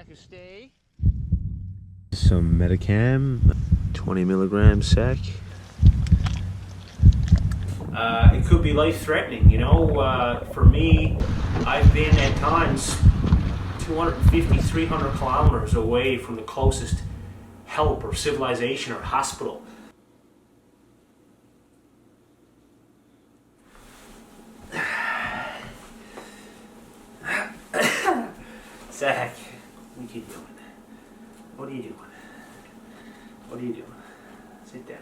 Saku stay. Some Metacam, 20 milligram sec. It could be life-threatening, you know. For me, I've been at times 250, 300 kilometers away from the closest help or civilization or hospital. Zach, what are you doing? What are you doing? What are you doing? Sit down.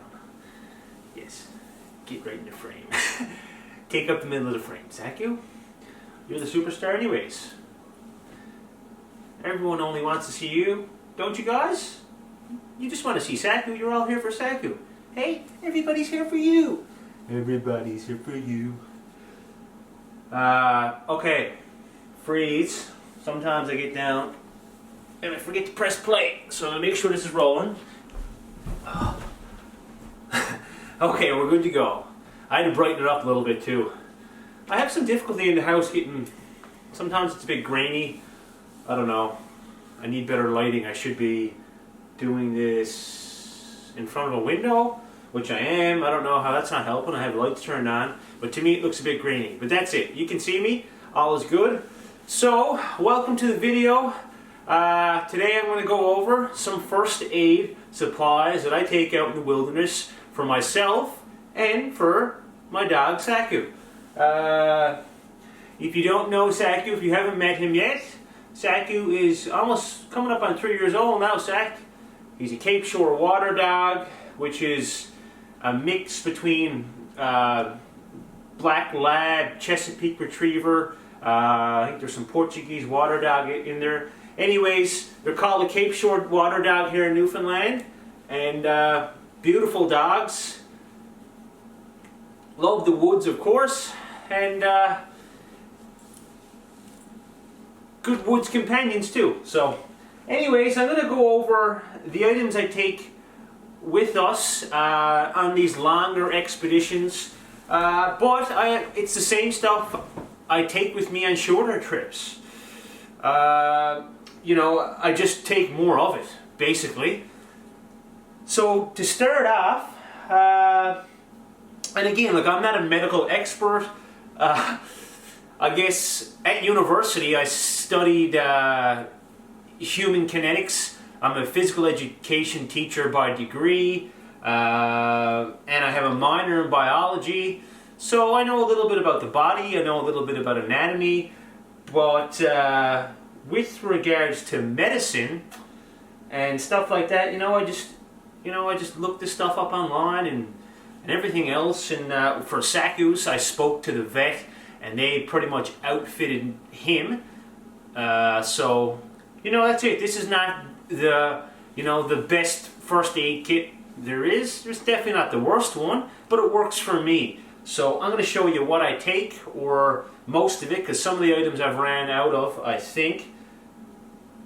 Yes. Get right in the frame. Take up the middle of the frame. Saku, you're the superstar anyways. Everyone only wants to see you, don't you guys? You just want to see Saku. You're all here for Saku. Hey, everybody's here for you. Everybody's here for you. Okay. Freeze. Sometimes I get down and I forget to press play, so I'm going to make sure this is rolling. Oh. Okay, we're good to go. I had to brighten it up a little bit too. I have some difficulty in the house getting, sometimes it's a bit grainy. I don't know. I need better lighting. I should be doing this in front of a window, which I am. I don't know how that's not helping. I have lights turned on, but to me it looks a bit grainy. But that's it. You can see me. All is good. So, welcome to the video. Today I'm going to go over some first aid supplies that I take out in the wilderness for myself and for my dog Saku. If you don't know Saku, if you haven't met him yet, Saku is almost coming up on 3 years old now, Saku. He's a Cape Shore water dog, which is a mix between Black Lab, Chesapeake Retriever, I think there's some Portuguese water dog in there. Anyways, they're called a Cape Shore water dog here in Newfoundland, and beautiful dogs. Love the woods, of course, and good woods companions too. So, anyways, I'm going to go over the items I take with us on these longer expeditions, but it's the same stuff I take with me on shorter trips. You know, I just take more of it, basically. So, to start off, and again, look, I'm not a medical expert. I guess at university I studied human kinetics. I'm a physical education teacher by degree, and I have a minor in biology. So I know a little bit about the body, I know a little bit about anatomy, but with regards to medicine and stuff like that, I just looked this stuff up online and everything else. And for Saku's, I spoke to the vet, and they pretty much outfitted him. So that's it. This is not the best first aid kit there is. It's definitely not the worst one, but it works for me. So I'm going to show you what I take, or most of it, because some of the items I've ran out of, I think.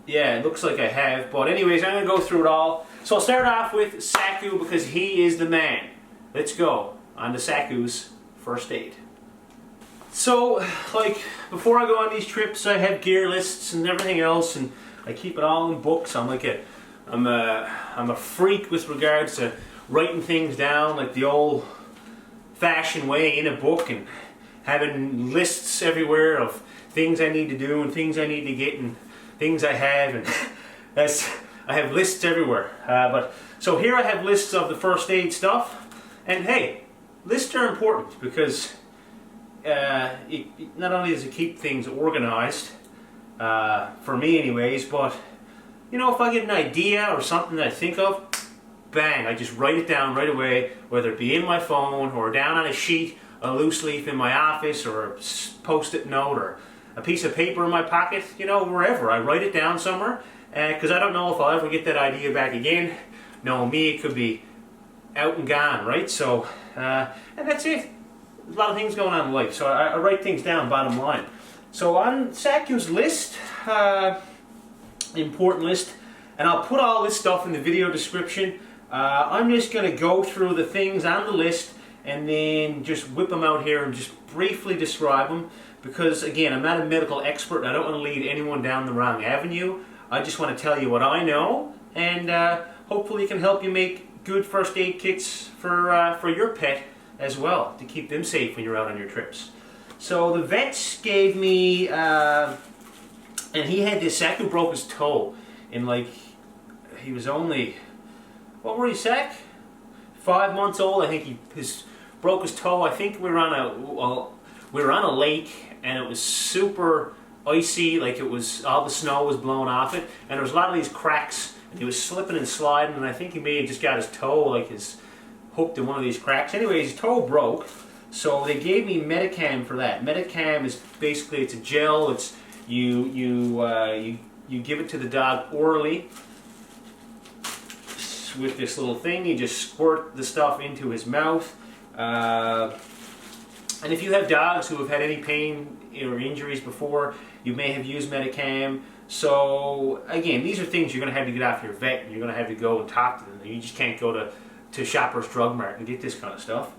Yeah, it looks like I have. But anyways, I'm going to go through it all. So I'll start off with Saku, because he is the man. Let's go on to Saku's first aid. So, like, before I go on these trips, I have gear lists and everything else, and I keep it all in books. I'm a freak with regards to writing things down, like the old fashion way, in a book, and having lists everywhere of things I need to do and things I need to get and things I have, and I have lists everywhere. So here I have lists of the first aid stuff, and hey, lists are important because not only does it keep things organized, for me anyways, but if I get an idea or something that I think of, bang, I just write it down right away, whether it be in my phone or down on a sheet, a loose leaf in my office, or a post-it note, or a piece of paper in my pocket, wherever. I write it down somewhere, because I don't know if I'll ever get that idea back again. Knowing me, it could be out and gone, right? So, and that's it. There's a lot of things going on in life, so I write things down, bottom line. So on Saku's list, important list, and I'll put all this stuff in the video description. I'm just going to go through the things on the list and then just whip them out here and just briefly describe them, because again, I'm not a medical expert and I don't want to lead anyone down the wrong avenue. I just want to tell you what I know, and hopefully it can help you make good first aid kits for your pet as well, to keep them safe when you're out on your trips. So the vets gave me, and he had this, Saku broke his toe in like, he was only, what were you, Sack? 5 months old. I think he broke his toe. I think we were on a lake, and it was super icy, like it was, all the snow was blowing off it, and there was a lot of these cracks, and he was slipping and sliding, and I think he may have just got his toe, like his hooked in one of these cracks. Anyways, his toe broke, so they gave me Metacam for that. Metacam is basically, it's a gel. It's you give it to the dog orally with this little thing. You just squirt the stuff into his mouth. And if you have dogs who have had any pain or injuries before, you may have used Metacam. So again, these are things you're going to have to get off your vet, and you're going to have to go and talk to them. You just can't go to Shoppers Drug Mart and get this kind of stuff.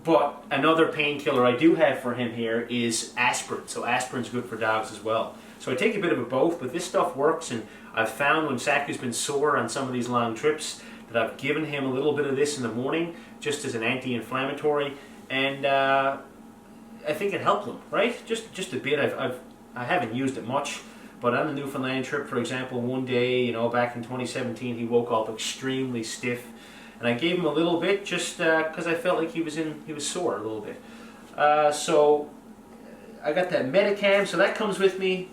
But another painkiller I do have for him here is aspirin. So aspirin's good for dogs as well. So I take a bit of both, but this stuff works, and I've found when Saku's been sore on some of these long trips that I've given him a little bit of this in the morning just as an anti-inflammatory, and I think it helped him, right? Just a bit. I haven't used it much, but on the Newfoundland trip, for example, one day, back in 2017, he woke up extremely stiff, and I gave him a little bit just because I felt like he was sore a little bit. So I got that Metacam, so that comes with me.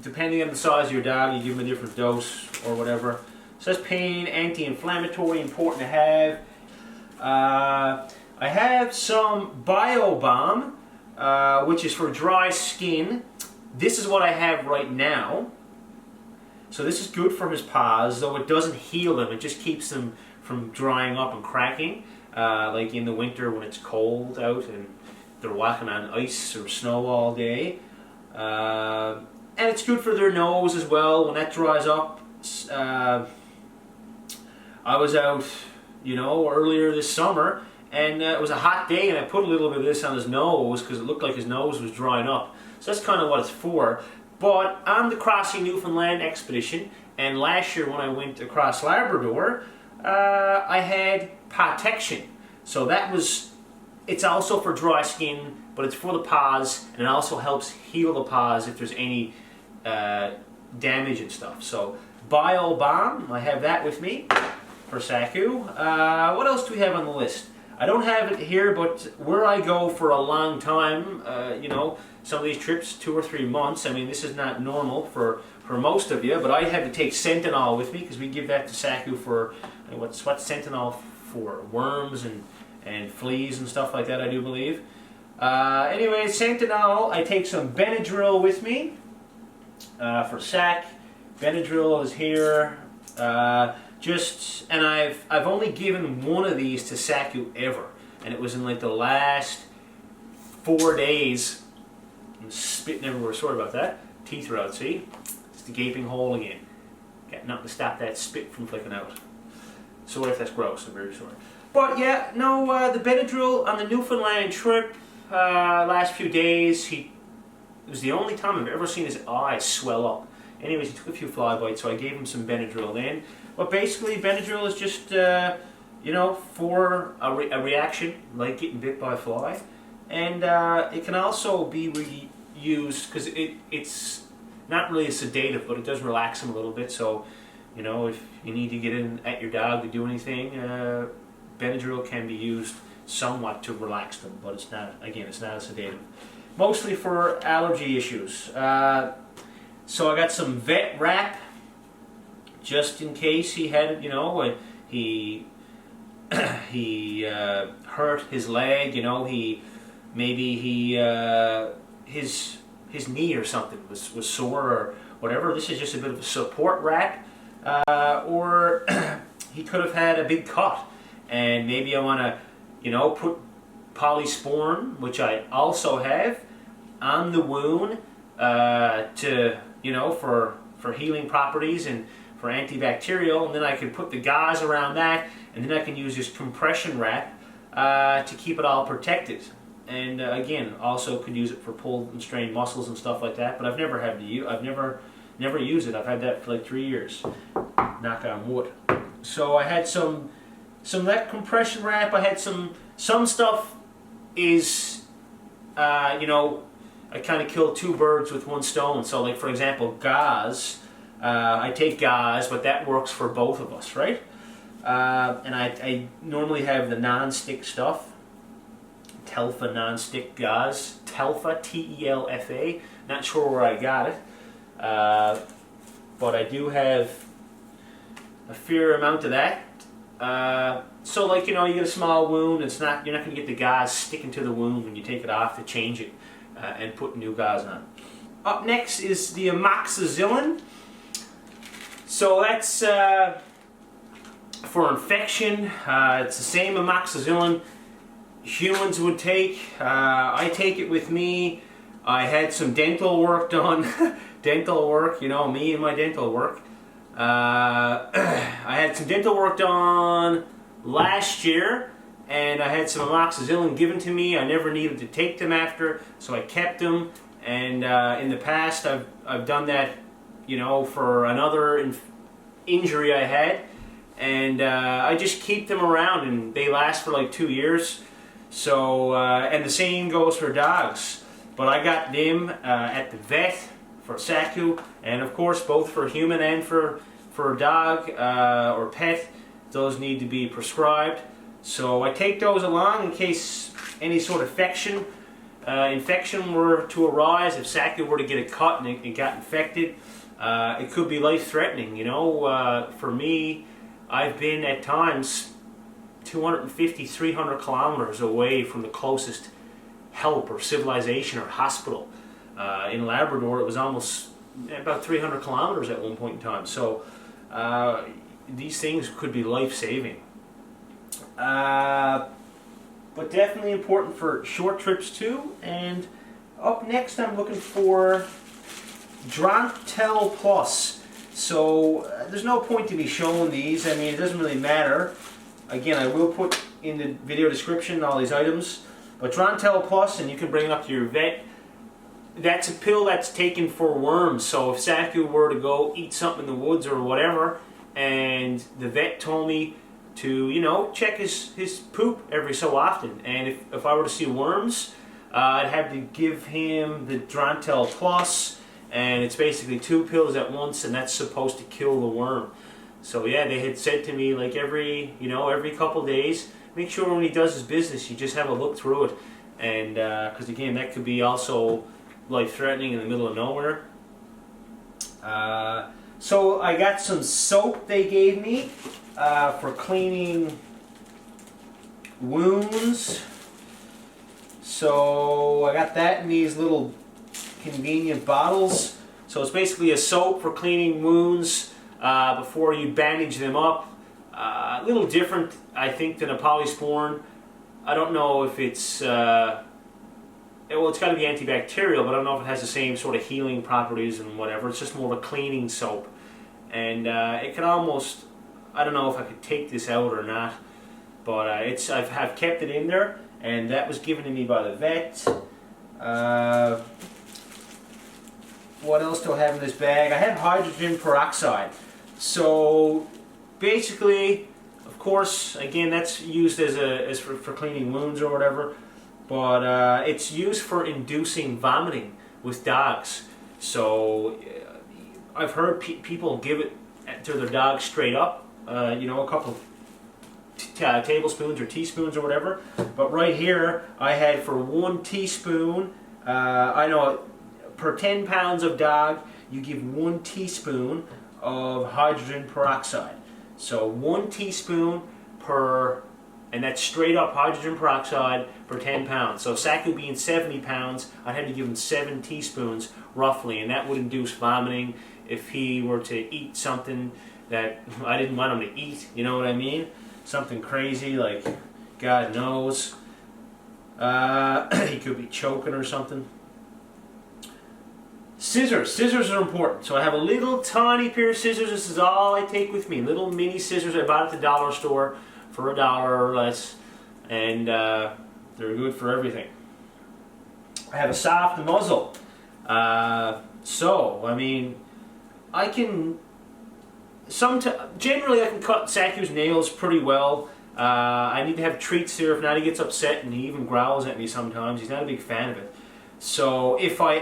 Depending on the size of your dog, you give them a different dose or whatever. So that's pain, anti-inflammatory, important to have. I have some Bio Balm, which is for dry skin. This is what I have right now. So this is good for his paws, though it doesn't heal them. It just keeps them from drying up and cracking, like in the winter when it's cold out and they're walking on ice or snow all day. And it's good for their nose as well when that dries up. I was out, earlier this summer, and it was a hot day, and I put a little bit of this on his nose because it looked like his nose was drying up. So that's kind of what it's for. But on the Crossing Newfoundland expedition, and last year when I went across Labrador, I had PawTection. So it's also for dry skin, but it's for the paws, and it also helps heal the paws if there's any damage and stuff. So Bio Balm, I have that with me for Saku. What else do we have on the list? I don't have it here, but where I go for a long time, some of these trips, 2 or 3 months, I mean, this is not normal for most of you, but I have to take Sentinel with me because we give that to Saku for, what's Sentinel for? Worms and fleas and stuff like that, I do believe. Anyway, Sentinel, I take some Benadryl with me for Sac. Benadryl is here. And I've only given one of these to Saku ever, and it was in like the last 4 days. I'm spitting everywhere. Sorry about that. Teeth are out. See, it's the gaping hole again. Got nothing to stop that spit from flicking out. Sorry if that's gross. I'm very sorry. But yeah, no, the Benadryl on the Newfoundland trip last few days. It was the only time I've ever seen his eyes swell up. Anyways, he took a few fly bites, so I gave him some Benadryl then. But basically, Benadryl is just, for a reaction, like getting bit by a fly. And it can also be used, because it's not really a sedative, but it does relax him a little bit. So, if you need to get in at your dog to do anything, Benadryl can be used somewhat to relax them, but it's not a sedative. Mostly for allergy issues. So I got some vet wrap, just in case he had, he hurt his leg, his knee or something was sore or whatever. This is just a bit of a support wrap, or he could have had a big cut, and maybe I want to, put polysporin, which I also have, on the wound for healing properties and for antibacterial, and then I can put the gauze around that, and then I can use this compression wrap to keep it all protected. and again, also could use it for pull and strain muscles and stuff like that. But I've never had to use. I've never used it. I've had that for like 3 years. Knock on wood. So I had some of that compression wrap. I had some stuff is, you know, I kind of killed 2 birds with 1 stone. So like for example, gauze. I take gauze, but that works for both of us, right? And I normally have the non-stick stuff. Telfa non-stick gauze. Telfa, T-E-L-F-A. Not sure where I got it. But I do have a fair amount of that. So like, you know, you get a small wound, you're not going to get the gauze sticking to the wound when you take it off to change it and put new gauze on. Up next is the amoxicillin. So that's for infection. It's the same amoxicillin humans would take. I take it with me. I had some dental work done. Dental work, you know, me and my dental work. I had some dental work done last year, and I had some amoxicillin given to me. I never needed to take them after, so I kept them. And in the past, I've done that, you know, for another injury I had, and I just keep them around, and they last for like 2 years. So and the same goes for dogs. But I got them at the vet for Saku, and of course both for human and for dog or pet. Those need to be prescribed. So I take those along in case any sort of infection were to arise. If Saku were to get a cut and it got infected, it could be life-threatening. You know, for me, I've been at times 250, 300 kilometers away from the closest help or civilization or hospital. In Labrador, it was almost about 300 kilometers at one point in time. So these things could be life-saving. But definitely important for short trips too. And up next, I'm looking for Drontel Plus. So there's no point to me showing these. I mean, it doesn't really matter. Again, I will put in the video description all these items. But Drontel Plus, and you can bring it up to your vet. That's a pill that's taken for worms. So if Saku were to go eat something in the woods or whatever, and the vet told me to, you know, check his poop every so often, and if I were to see worms, I'd have to give him the Drontel Plus, and it's basically 2 pills at once, and that's supposed to kill the worm. So yeah, they had said to me, like every couple days, make sure when he does his business, you just have a look through it, and because again, that could be also life-threatening in the middle of nowhere. So I got some soap they gave me for cleaning wounds. So I got that in these little convenient bottles. So it's basically a soap for cleaning wounds before you bandage them up. A little different, I think, than a polysporin. I don't know if it's well, it's got to be antibacterial, but I don't know if it has the same sort of healing properties and whatever. It's just more of a cleaning soap. And it can almost, I don't know if I could take this out or not, but I've kept it in there, and that was given to me by the vet. What else do I have in this bag? I have hydrogen peroxide. So basically, of course, again, that's used as for cleaning wounds or whatever. But it's used for inducing vomiting with dogs. So I've heard people give it to their dogs straight up, you know, a couple tablespoons or teaspoons or whatever. But right here, I had for 1 teaspoon, I know per 10 pounds of dog, you give 1 teaspoon of hydrogen peroxide. So 1 teaspoon per, and that's straight up hydrogen peroxide for 10 pounds. So Saku being 70 pounds, I'd have to give him 7 teaspoons roughly, and that would induce vomiting if he were to eat something that I didn't want him to eat, you know what I mean? Something crazy, like God knows. He could be choking or something. Scissors. Scissors are important. So I have a little tiny pair of scissors. This is all I take with me. Little mini scissors I bought at the dollar store for $1 or less. And they're good for everything. I have a soft muzzle. So, I mean, I can, generally I can cut Saku's nails pretty well. I need to have treats here, if not he gets upset and he even growls at me sometimes. He's not a big fan of it. So if I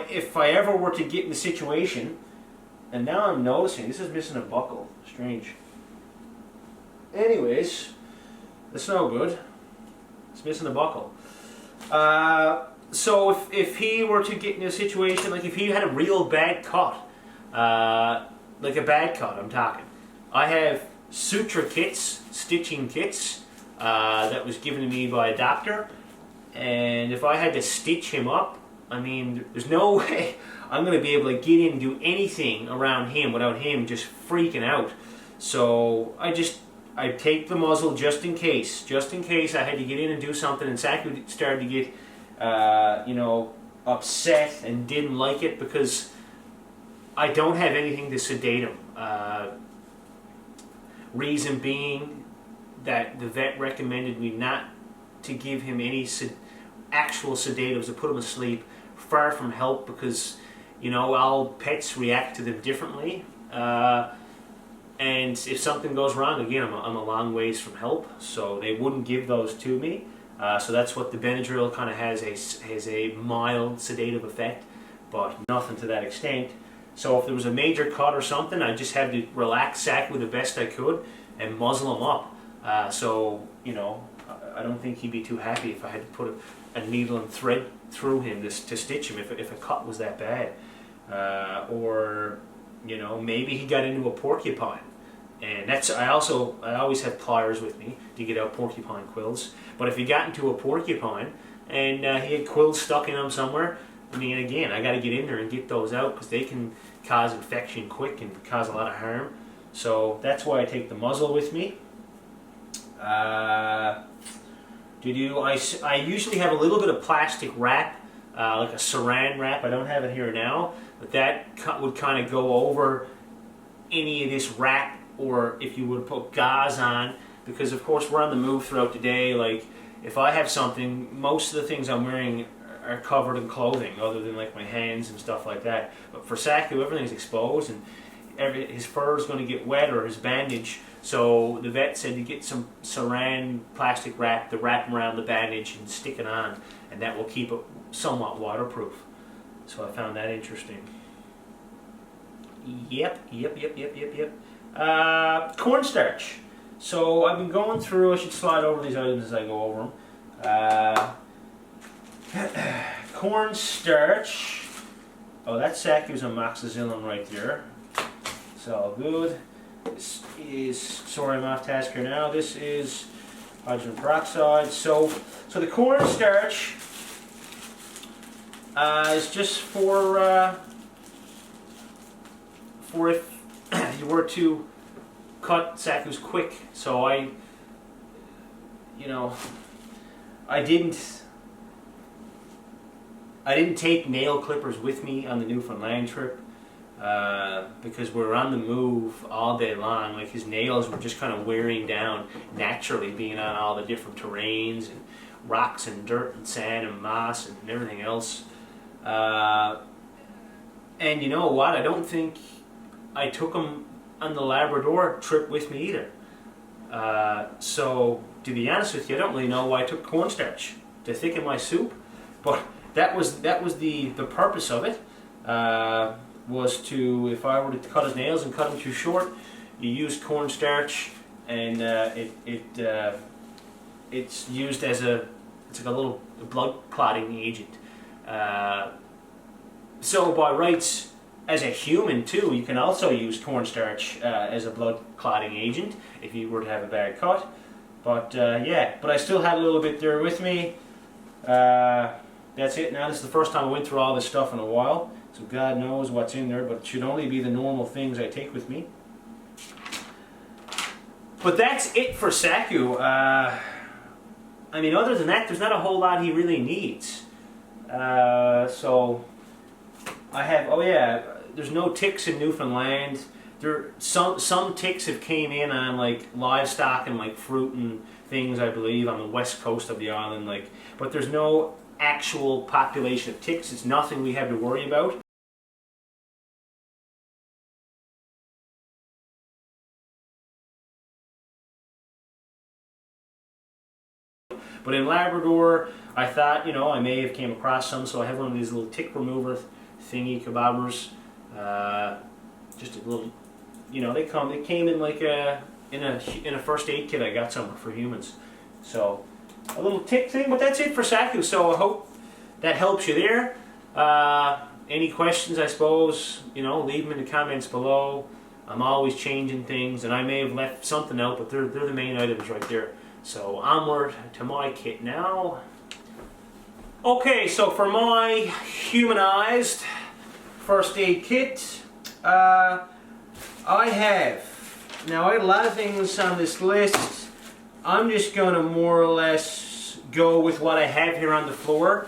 ever were to get in the situation, and now I'm noticing this is missing a buckle. Strange. Anyways, that's no good. It's missing a buckle. So if he were to get in a situation, like if he had a real bad cut, like a bad cut, I'm talking, I have suture kits, stitching kits, that was given to me by a doctor, and if I had to stitch him up, I mean, there's no way I'm going to be able to get in and do anything around him without him just freaking out. So I take the muzzle just in case I had to get in and do something and Saku started to get, you know, upset and didn't like it, because I don't have anything to sedate him. Reason being that the vet recommended me not to give him any actual sedatives to put him asleep. Far from help, because, you know, all pets react to them differently. And if something goes wrong, again, I'm a long ways from help, so they wouldn't give those to me. So that's what the Benadryl kind of has a mild sedative effect, but nothing to that extent. So if there was a major cut or something, I just had to relax Saku the best I could and muzzle him up. So, you know, I don't think he'd be too happy if I had to put a needle and thread through him to stitch him if a cut was that bad. Or, you know, maybe he got into a porcupine. And that's, I always have pliers with me to get out porcupine quills. But if he got into a porcupine and he had quills stuck in him somewhere, I mean, again, I got to get in there and get those out, because they can cause infection quick and cause a lot of harm. So that's why I take the muzzle with me. I usually have a little bit of plastic wrap, like a saran wrap. I don't have it here now, but that would kind of go over any of this wrap, or if you would put gauze on, because of course we're on the move throughout the day. Like if I have something, most of the things I'm wearing are covered in clothing, other than like my hands and stuff like that. But for Saku, everything's exposed, and his fur is going to get wet, or his bandage. So the vet said to get some saran plastic wrap to wrap around the bandage and stick it on, and that will keep it somewhat waterproof. So I found that interesting. Yep. Cornstarch. So I've been going through, I should slide over these items as I go over them. Cornstarch. Oh, that's Saku's amoxicillin right there. It's all good. This is sodium off task here now. This is hydrogen peroxide. So the cornstarch is just for if you were to cut Saku's quick. So I didn't take nail clippers with me on the Newfoundland trip, because we're on the move all day long. Like his nails were just kind of wearing down naturally, being on all the different terrains and rocks and dirt and sand and moss and everything else. And you know what? I don't think I took them on the Labrador trip with me either. So to be honest with you, I don't really know why I took cornstarch to thicken my soup, but that was the purpose of it. Was to, if I were to cut his nails and cut them too short, you use cornstarch, and it's used as it's like a little blood clotting agent. So by rights, as a human too, you can also use cornstarch as a blood clotting agent if you were to have a bad cut. But yeah, but I still had a little bit there with me. That's it. Now this is the first time I went through all this stuff in a while, so God knows what's in there, but it should only be the normal things I take with me. But that's it for Saku. I mean, other than that, there's not a whole lot he really needs. So I have, oh yeah, there's no ticks in Newfoundland. Some ticks have came in on like livestock and like fruit and things, I believe, on the west coast of the island. Like, but there's no actual population of ticks. It's nothing we have to worry about. But in Labrador, I thought, you know, I may have came across some, so I have one of these little tick remover thingy kebabbers. Just a little, you know, they came in like in a first aid kit I got somewhere for humans. So a little tick thing, but that's it for Saku. So I hope that helps you there. Any questions, I suppose, you know, leave them in the comments below. I'm always changing things, and I may have left something out, but they're the main items right there. So onward to my kit now. Okay, so for my humanized first aid kit, I have a lot of things on this list. I'm just going to more or less go with what I have here on the floor.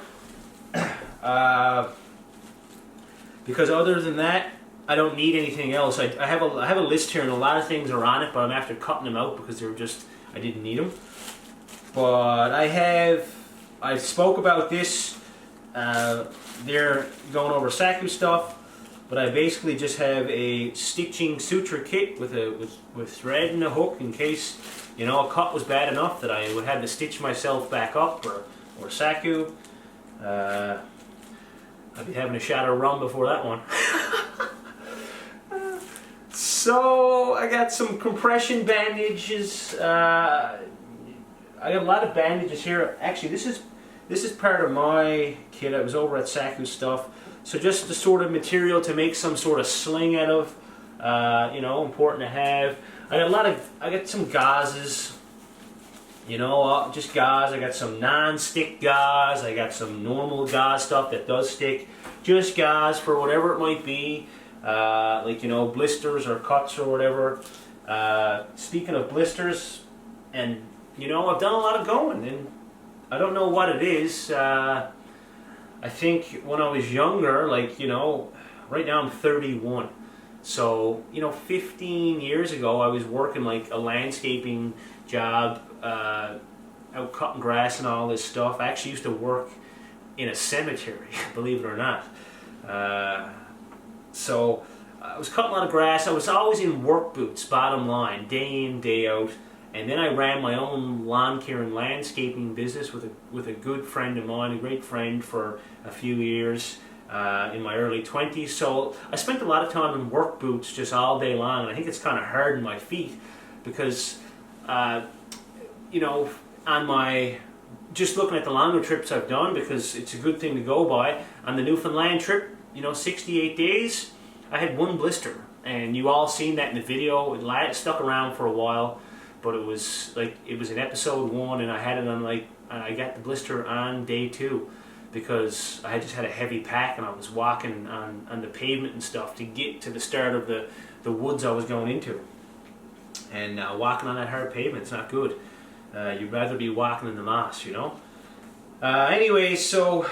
Because other than that, I don't need anything else. I have a list here, and a lot of things are on it, but I'm after cutting them out because they were just, I didn't need them. But I spoke about this. They're going over Saku stuff, but I basically just have a stitching suture kit with thread and a hook in case, you know, a cut was bad enough that I would have to stitch myself back up, or Saku. I'd be having a shot of rum before that one. So I got some compression bandages. I got a lot of bandages here. Actually, this is part of my kit. I was over at Saku stuff. So just the sort of material to make some sort of sling out of. You know, important to have. I got some gauzes. You know, just gauze. I got some non-stick gauze. I got some normal gauze stuff that does stick. Just gauze for whatever it might be. Like, you know, blisters or cuts or whatever. Speaking of blisters, and you know, I've done a lot of going, and I don't know what it is. I think when I was younger, like, you know, right now I'm 31. So, you know, 15 years ago I was working like a landscaping job, out cutting grass and all this stuff. I actually used to work in a cemetery, believe it or not. So I was cutting a lot of grass. I was always in work boots, bottom line, day in, day out. And then I ran my own lawn care and landscaping business with a good friend of mine, a great friend, for a few years in my early 20s. So I spent a lot of time in work boots just all day long, and I think it's kind of hard on my feet because, you know, on my, just looking at the longer trips I've done, because it's a good thing to go by, on the Newfoundland trip, you know, 68 days, I had one blister, and you all seen that in the video. It stuck around for a while. But it was in episode 1, and I had it on I got the blister on day 2 because I just had a heavy pack, and I was walking on the pavement and stuff to get to the start of the woods I was going into. And walking on that hard pavement, it's not good. You'd rather be walking in the moss, you know. Anyway, so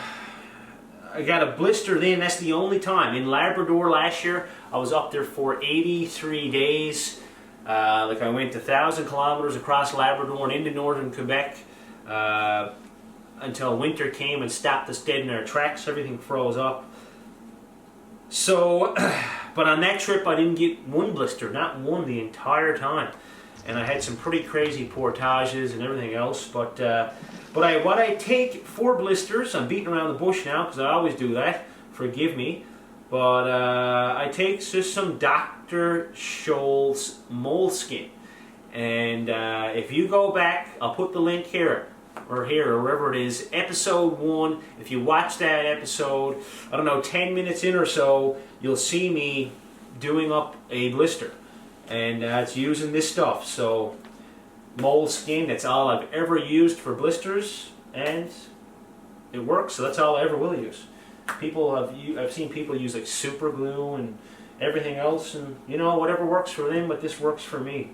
I got a blister then. That's the only time. In Labrador last year, I was up there for 83 days. Like I went 1,000 kilometers across Labrador and into northern Quebec until winter came and stopped us dead in our tracks. Everything froze up. So, but on that trip I didn't get one blister, not one the entire time. And I had some pretty crazy portages and everything else. But what I take for blisters, I'm beating around the bush now because I always do that. Forgive me. But I take just some Dr. Scholl's moleskin. And if you go back, I'll put the link here or wherever it is, episode 1. If you watch that episode, I don't know, 10 minutes in or so, you'll see me doing up a blister. And it's using this stuff. So moleskin, that's all I've ever used for blisters, and it works, so that's all I ever will use. I've seen people use like super glue and everything else, and you know, whatever works for them, but this works for me.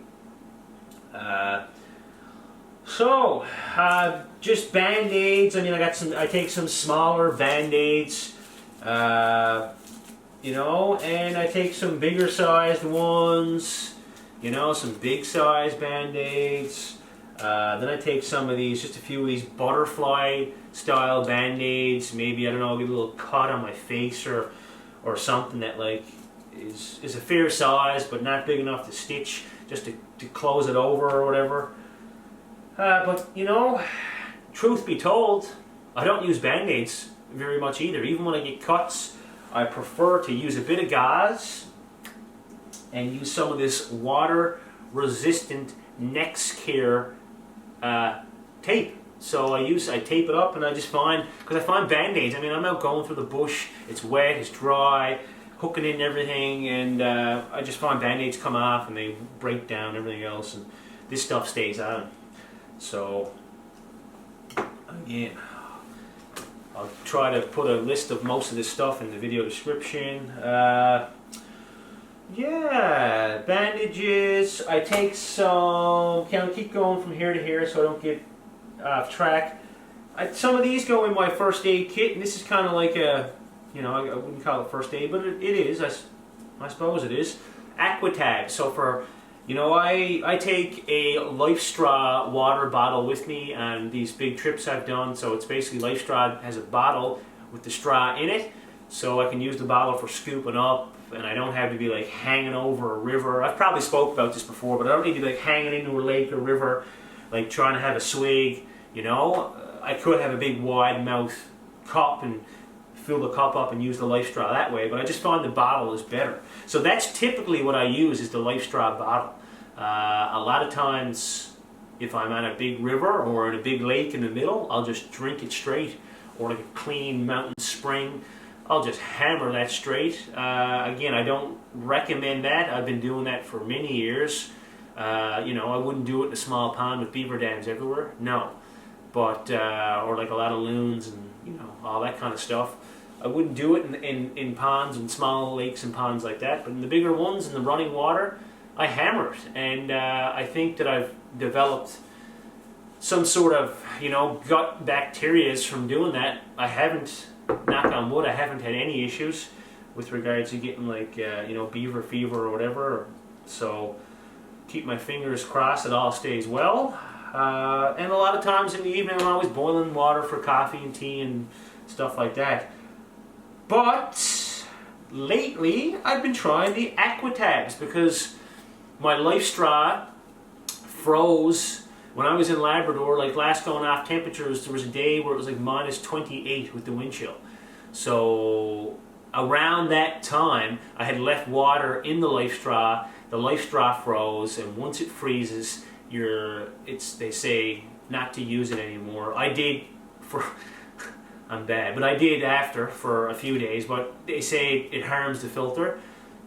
Just band-aids. I mean, I take some smaller band-aids, you know, and I take some bigger sized ones, you know, some big size band-aids. Then I take some of these, just a few of these butterfly style band-aids. Maybe, I don't know, get a little cut on my face or something that like is a fair size but not big enough to stitch, just to close it over or whatever. But you know, truth be told, I don't use band-aids very much either. Even when I get cuts, I prefer to use a bit of gauze and use some of this water resistant Nexcare tape. So I tape it up, and I just find, because I find band-aids, I mean, I'm out going through the bush, it's wet, it's dry, hooking in everything, and I just find band-aids come off and they break down everything else, and this stuff stays on. So again, I'll try to put a list of most of this stuff in the video description. Yeah, bandages. I take some, okay, I'll keep going from here to here so I don't get off track. Some of these go in my first aid kit, and this is kind of like a, you know, I wouldn't call it first aid, but it is, I suppose it is. Aquatab. So for, you know, I take a Life Straw water bottle with me on these big trips I've done. So it's basically Life Straw has a bottle with the straw in it, so I can use the bottle for scooping up, and I don't have to be like hanging over a river. I've probably spoke about this before, but I don't need to be like hanging into a lake or river, like trying to have a swig, you know. I could have a big wide mouth cup and fill the cup up and use the Life Straw that way, but I just find the bottle is better. So that's typically what I use, is the Life Straw bottle. A lot of times, if I'm on a big river or in a big lake in the middle, I'll just drink it straight, or like a clean mountain spring, I'll just hammer that straight. Again, I don't recommend that. I've been doing that for many years. You know, I wouldn't do it in a small pond with beaver dams everywhere, no. But, or like a lot of loons and, you know, all that kind of stuff. I wouldn't do it in ponds and small lakes and ponds like that, but in the bigger ones, in the running water, I hammer it. And I think that I've developed some sort of, you know, gut bacteria from doing that. I haven't, knock on wood, I haven't had any issues with regards to getting like, you know, beaver fever or whatever. So keep my fingers crossed it all stays well. And a lot of times in the evening I'm always boiling water for coffee and tea and stuff like that. But lately I've been trying the Aquatabs, because my Life Straw froze when I was in Labrador. Like last going off temperatures, there was a day where it was like -28 with the wind chill. So around that time I had left water in the Life Straw. The Life Straw froze, and once it freezes, they say not to use it anymore. I did for I'm bad, but I did after for a few days, but they say it harms the filter.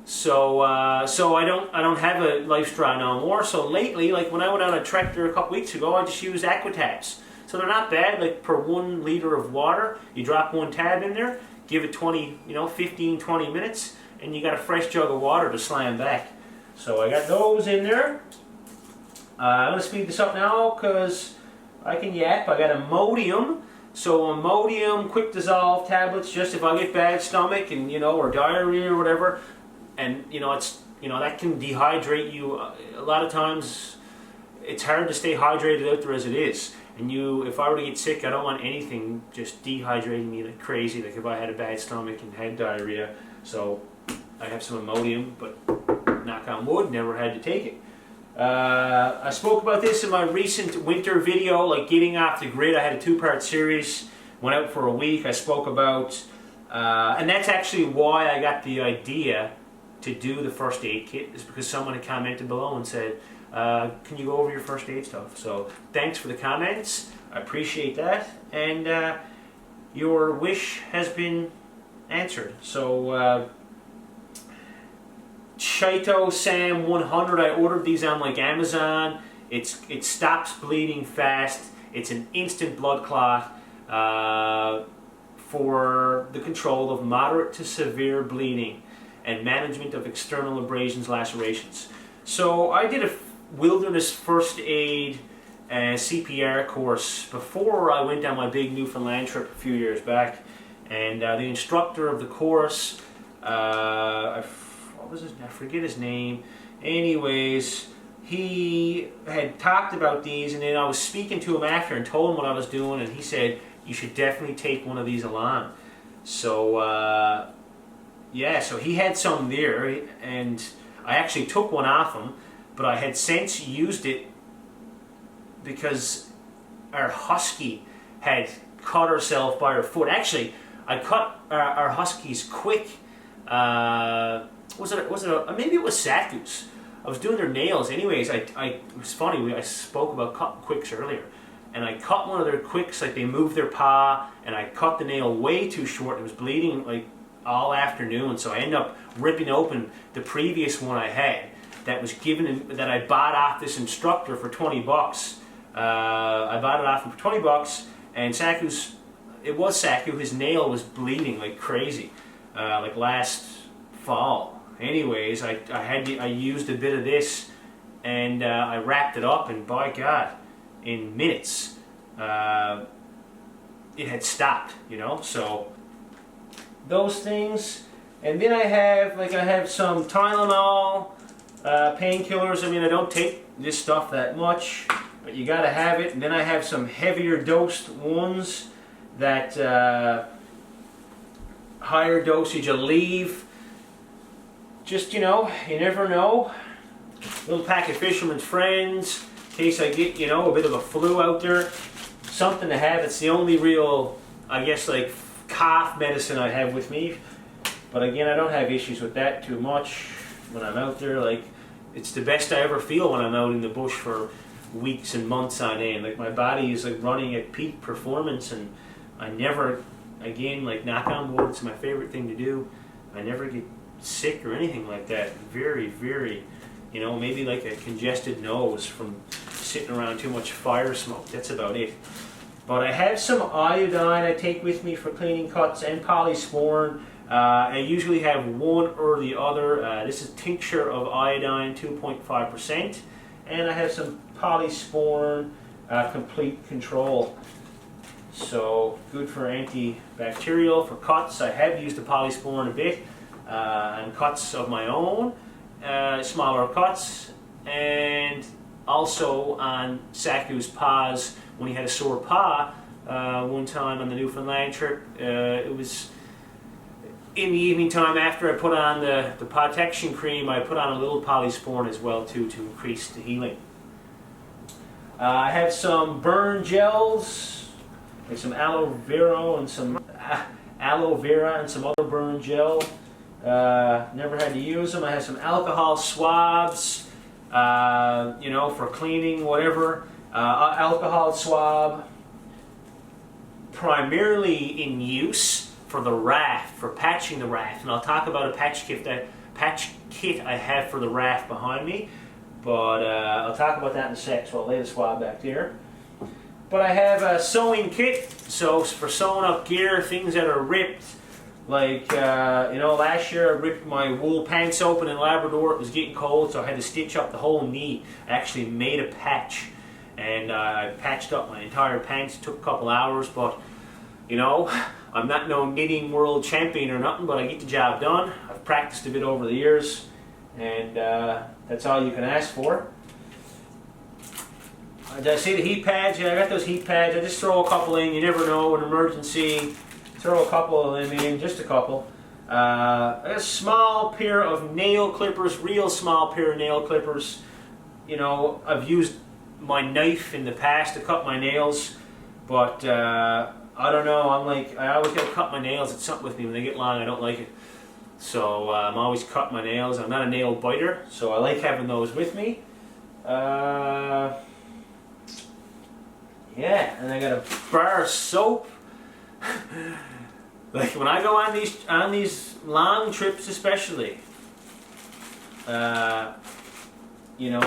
So so I don't have a Life Straw no more. So lately, like when I went on a trek there a couple weeks ago, I just used Aquatabs. So they're not bad. Like per 1 liter of water, you drop 1 tab in there, give it 15-20 minutes, and you got a fresh jug of water to slam back. So I got those in there. I'm going to speed this up now because I can yap. I got Imodium. So Imodium quick dissolve tablets, just if I get bad stomach and, you know, or diarrhea or whatever, and you know, it's, you know, that can dehydrate you. A lot of times it's hard to stay hydrated out there as it is. And if I were to get sick, I don't want anything just dehydrating me like crazy, like if I had a bad stomach and had diarrhea. So I have some Imodium, but knock on wood, never had to take it. I spoke about this in my recent winter video, like getting off the grid. I had a 2-part series, went out for a week. I spoke about, and that's actually why I got the idea to do the first aid kit, is because someone had commented below and said, can you go over your first aid stuff? So thanks for the comments, I appreciate that, and your wish has been answered. So Chito Sam 100, I ordered these on like Amazon. It stops bleeding fast. It's an instant blood clot for the control of moderate to severe bleeding and management of external abrasions, lacerations. So I did a wilderness first aid CPR course before I went on my big Newfoundland trip a few years back, and the instructor of the course, what was his, I forget his name. Anyways, he had talked about these, and then I was speaking to him after and told him what I was doing, and he said, you should definitely take one of these along. So, yeah, so he had some there, and I actually took one off him, but I had since used it because our husky had cut herself by her foot. Actually, I cut our huskies quick. Maybe it was Saku's. I was doing their nails. Anyways, it was funny, I spoke about cutting quicks earlier. And I cut one of their quicks, like they moved their paw, and I cut the nail way too short. It was bleeding like all afternoon, so I ended up ripping open the previous one I had that was that I bought off this instructor for 20 bucks. I bought it off him for 20 bucks, and it was Saku, his nail was bleeding like crazy, like last fall. Anyways, I used a bit of this, and I wrapped it up, and by God, in minutes, it had stopped, you know. So those things, and then I have some Tylenol, painkillers. I mean, I don't take this stuff that much, but you gotta have it. And then I have some heavier dosed ones that higher dosage of leave. Just, you know, you never know. Little pack of Fisherman's Friends, in case I get, you know, a bit of a flu out there. Something to have. It's the only real, I guess, like cough medicine I have with me. But again, I don't have issues with that too much when I'm out there. Like, it's the best I ever feel when I'm out in the bush for weeks and months on end. Like, my body is like running at peak performance, and I never, again, like, knock on wood, it's my favorite thing to do. I never get sick or anything like that. Very, very, you know, maybe like a congested nose from sitting around too much fire smoke. That's about it. But I have some iodine I take with me for cleaning cuts, and polysporin. I usually have one or the other. This is tincture of iodine, 2.5%, and I have some polysporin, complete control. So good for antibacterial, for cuts. I have used the polysporin a bit on cuts of my own, smaller cuts, and also on Saku's paws when he had a sore paw one time on the Newfoundland trip. It was in the evening time after I put on the PawTection cream. I put on a little polysporin as well too, to increase the healing. I have some burn gels, like some aloe vera and some other burn gel. Never had to use them. I have some alcohol swabs, you know, for cleaning, whatever. Alcohol swab, primarily in use for the raft, for patching the raft, and I'll talk about a patch kit I have for the raft behind me, but I'll talk about that in a sec, so I'll lay the swab back there. But I have a sewing kit, so for sewing up gear, things that are ripped, like, you know, last year I ripped my wool pants open in Labrador. It was getting cold, so I had to stitch up the whole knee. I actually made a patch, and I patched up my entire pants. It took a couple hours, but, you know, I'm not no knitting world champion or nothing, but I get the job done. I've practiced a bit over the years, and that's all you can ask for. Did I say the heat pads? Yeah, I got those heat pads. I just throw a couple in. You never know, an emergency. Throw a couple of them in, just a couple. I got a small pair of nail clippers, real small pair of nail clippers. You know, I've used my knife in the past to cut my nails, but I don't know, I always got to cut my nails. It's something with me. When they get long, I don't like it. So I'm always cutting my nails. I'm not a nail biter, so I like having those with me. Yeah, and I got a bar of soap. Like when I go on these long trips, especially, you know,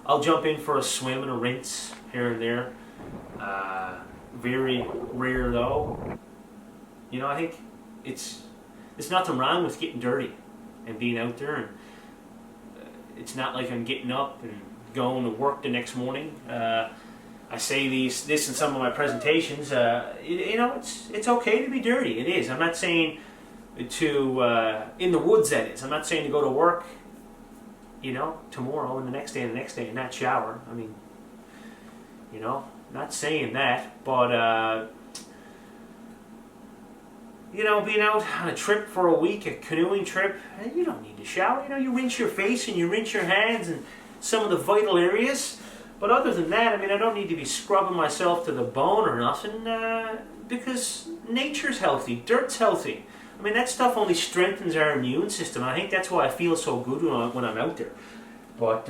I'll jump in for a swim and a rinse here and there. Very rare though. You know, I think there's nothing wrong with getting dirty and being out there, and it's not like I'm getting up and going to work the next morning. I say this in some of my presentations. You know, it's okay to be dirty. It is. I'm not saying to in the woods. That is. I'm not saying to go to work you know, tomorrow and the next day and the next day and not shower. I mean, you know, not saying that, but you know, being out on a trip for a week, a canoeing trip, you don't need to shower. You know, you rinse your face and you rinse your hands and some of the vital areas. But other than that, I mean, I don't need to be scrubbing myself to the bone or nothing, because nature's healthy, dirt's healthy. I mean, that stuff only strengthens our immune system. I think that's why I feel so good when I'm out there. But,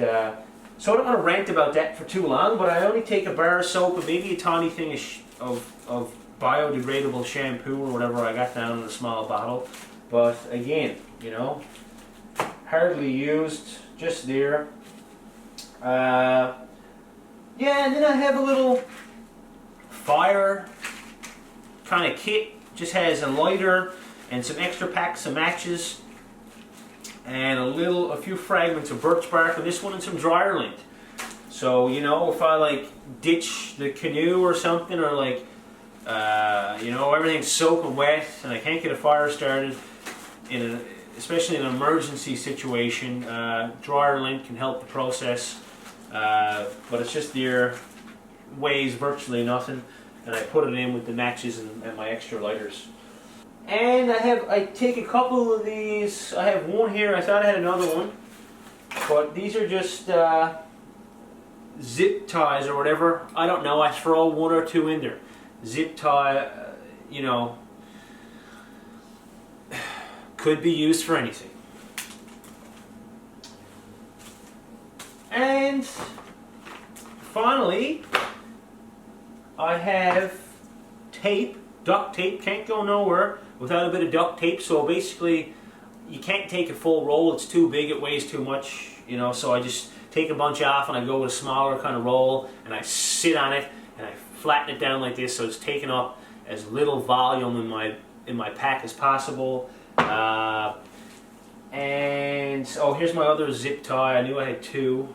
so I don't want to rant about that for too long, but I only take a bar of soap and maybe a tiny thing of biodegradable shampoo or whatever I got down in a small bottle. But again, you know, hardly used, just there. Yeah, and then I have a little fire kind of kit. Just has a lighter and some extra packs of matches and a few fragments of birch bark, and this one and some dryer lint. So, you know, if I like ditch the canoe or something, or like you know, everything's soaking wet and I can't get a fire started, especially in an emergency situation, dryer lint can help the process. But it's just there, weighs virtually nothing, and I put it in with the matches and my extra lighters. And I take a couple of these. I have one here. I thought I had another one, but these are just zip ties or whatever. I don't know. I throw one or two in there. Zip tie, you know, could be used for anything. And finally, I have tape, duct tape. Can't go nowhere without a bit of duct tape. So basically, you can't take a full roll. It's too big. It weighs too much. You know. So I just take a bunch off and I go with a smaller kind of roll and I sit on it and I flatten it down like this, so it's taking up as little volume in my pack as possible. And oh, here's my other zip tie. I knew I had two.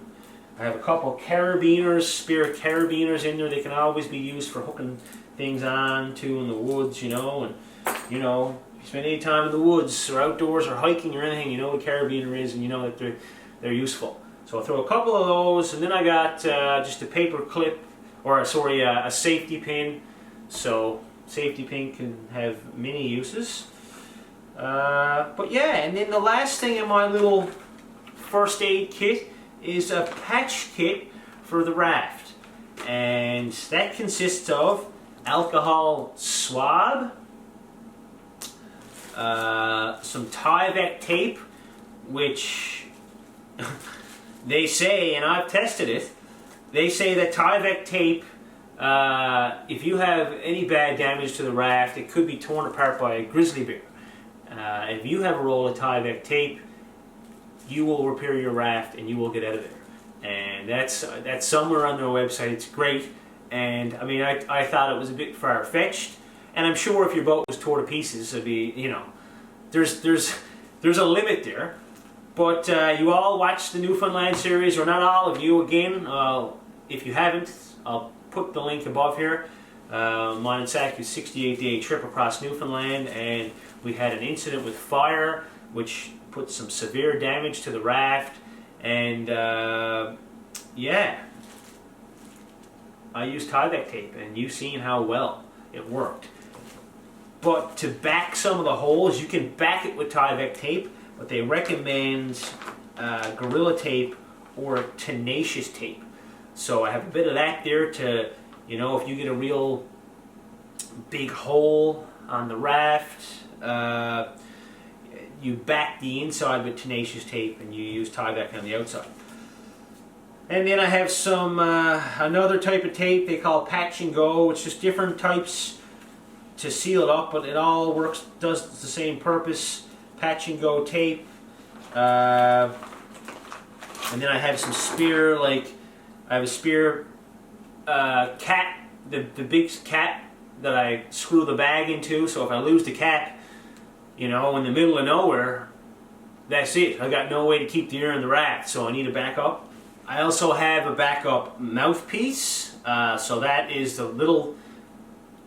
I have a couple carabiners, spare carabiners in there. They can always be used for hooking things on to in the woods, you know. And you know, if you spend any time in the woods or outdoors or hiking or anything, you know what a carabiner is, and you know that they're useful. So I'll throw a couple of those, and then I got just a paper clip, or sorry, a safety pin. So safety pin can have many uses. But yeah, and then the last thing in my little first aid kit is a patch kit for the raft, and that consists of alcohol swab, some Tyvek tape, which they say, and I've tested it, they say that Tyvek tape, if you have any bad damage to the raft, it could be torn apart by a grizzly bear. If you have a roll of Tyvek tape, you will repair your raft and you will get out of there. And that's somewhere on their website. It's great. And I mean, I thought it was a bit far-fetched. And I'm sure if your boat was tore to pieces, it'd be, you know, there's a limit there. But you all watched the Newfoundland series, or not all of you. Again, if you haven't, I'll put the link above here. Mine and Saku's 68-day trip across Newfoundland, and we had an incident with fire, which put some severe damage to the raft. And yeah, I used Tyvek tape, and you've seen how well it worked. But to back some of the holes, you can back it with Tyvek tape, but they recommend Gorilla tape or tenacious tape. So I have a bit of that there to, you know, if you get a real big hole on the raft, you back the inside with tenacious tape and you use Tyvek on the outside. And then I have some another type of tape they call patch and go. It's just different types to seal it up, but it all works, does the same purpose. Patch and go tape. And then I have some spare, like I have a spare cap, the big cap that I screw the bag into. So if I lose the cap, you know, in the middle of nowhere, that's it. I got no way to keep the air in the raft, so I need a backup. I also have a backup mouthpiece. So that is the little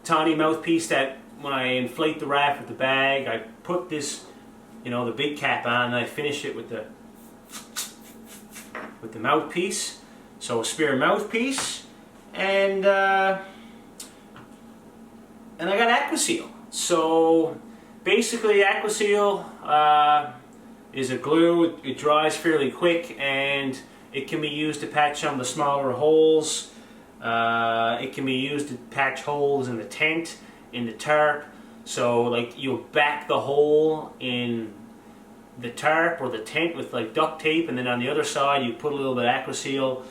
tiny mouthpiece that when I inflate the raft with the bag, I put this, you know, the big cap on, and I finish it with the with the mouthpiece. So a spare mouthpiece, and I got Aquaseal. So basically Aquaseal is a glue. It dries fairly quick, and it can be used to patch some of the smaller holes. It can be used to patch holes in the tent, in the tarp. So like you'll back the hole in the tarp or the tent with like duct tape, and then on the other side you put a little bit of Aquaseal.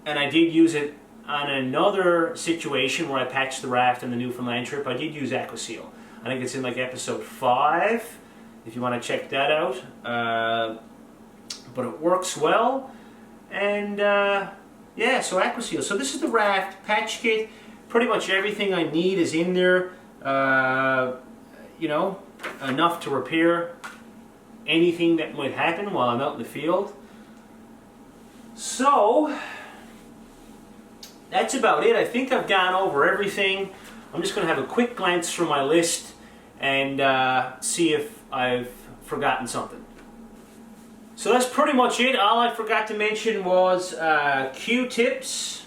And I did use it on another situation where I patched the raft in the Newfoundland trip. I did use Aquaseal. I think it's in like episode 5, if you want to check that out. But it works well, and yeah, so Aquaseal. So this is the raft patch kit. Pretty much everything I need is in there. You know, enough to repair anything that might happen while I'm out in the field. So that's about it. I think I've gone over everything. I'm just going to have a quick glance through my list and see if I've forgotten something. So that's pretty much it. All I forgot to mention was Q-tips,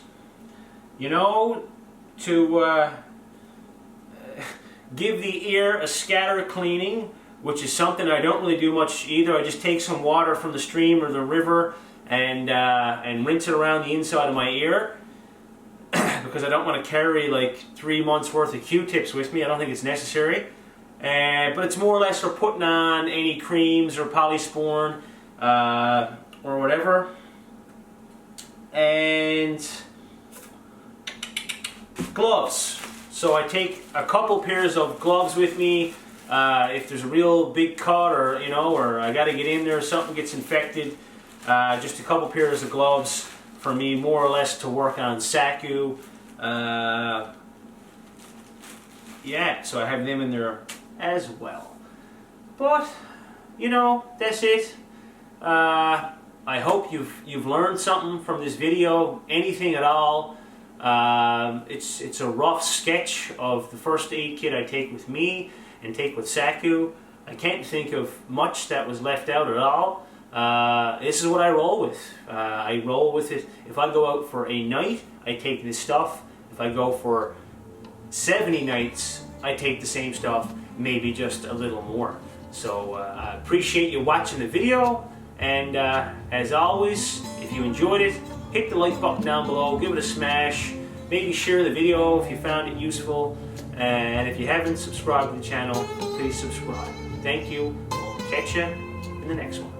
you know, to give the ear a scatter cleaning, which is something I don't really do much either. I just take some water from the stream or the river and rinse it around the inside of my ear because I don't want to carry like 3 months worth of Q-tips with me. I don't think it's necessary. But it's more or less for putting on any creams or polysporin or whatever. And gloves. So I take a couple pairs of gloves with me. If there's a real big cut, or you know, or I got to get in there, something gets infected. Just a couple pairs of gloves for me, more or less, to work on Saku. Yeah, so I have them in there as well. But you know, that's it. I hope you've learned something from this video, anything at all. It's a rough sketch of the first aid kit I take with me and take with Saku. I can't think of much that was left out at all. This is what I roll with. I roll with it. If I go out for a night, I take this stuff. If I go for 70 nights, I take the same stuff, maybe just a little more. So I appreciate you watching the video, and as always, if you enjoyed it, hit the like button down below, give it a smash, maybe share the video if you found it useful, and if you haven't subscribed to the channel, please subscribe. Thank you. We'll catch you in the next one.